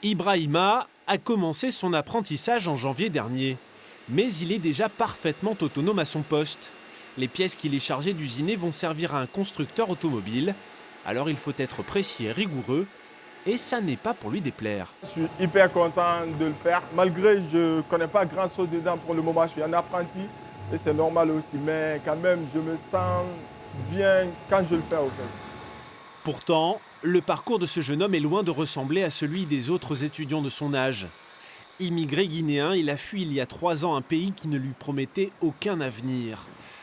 Ibrahima a commencé son apprentissage en janvier dernier. Mais il est déjà parfaitement autonome à son poste. Les pièces qu'il est chargé d'usiner vont servir à un constructeur automobile. Alors il faut être précis et rigoureux. Et ça n'est pas pour lui déplaire. Je suis hyper content de le faire. Malgré que je ne connais pas grand-chose dedans pour le moment, je suis un apprenti. Et c'est normal aussi. Mais quand même, je me sens bien quand je le fais au fait. Pourtant, le parcours de ce jeune homme est loin de ressembler à celui des autres étudiants de son âge. Immigré guinéen, il a fui il y a 3 ans un pays qui ne lui promettait aucun avenir.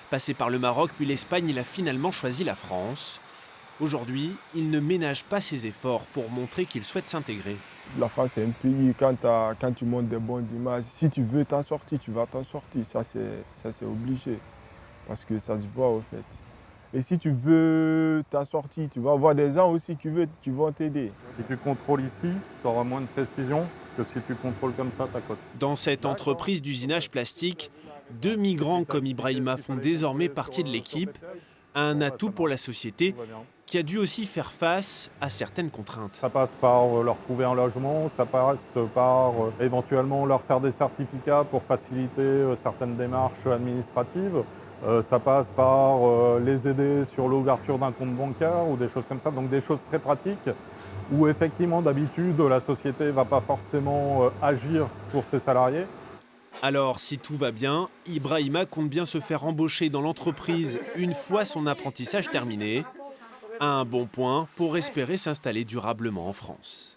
Passé par le Maroc puis l'Espagne, il a finalement choisi la France. Aujourd'hui, il ne ménage pas ses efforts pour montrer qu'il souhaite s'intégrer. La France, c'est un pays, quand tu montes des bonnes images, si tu veux t'en sortir, tu vas t'en sortir. Ça, c'est obligé. Parce que ça se voit, au fait. Et si tu veux t'en sortir, tu vas avoir des gens aussi qui vont t'aider. Si tu contrôles ici, tu auras moins de précision que si tu contrôles comme ça ta côte. Dans cette entreprise d'usinage plastique, 2 migrants comme Ibrahima font désormais partie de l'équipe. Un atout pour la société qui a dû aussi faire face à certaines contraintes. Ça passe par leur trouver un logement, ça passe par éventuellement leur faire des certificats pour faciliter certaines démarches administratives. Ça passe par les aider sur l'ouverture d'un compte bancaire ou des choses comme ça, donc des choses très pratiques où effectivement d'habitude la société ne va pas forcément agir pour ses salariés. Alors, si tout va bien, Ibrahima compte bien se faire embaucher dans l'entreprise une fois son apprentissage terminé. Un bon point pour espérer s'installer durablement en France.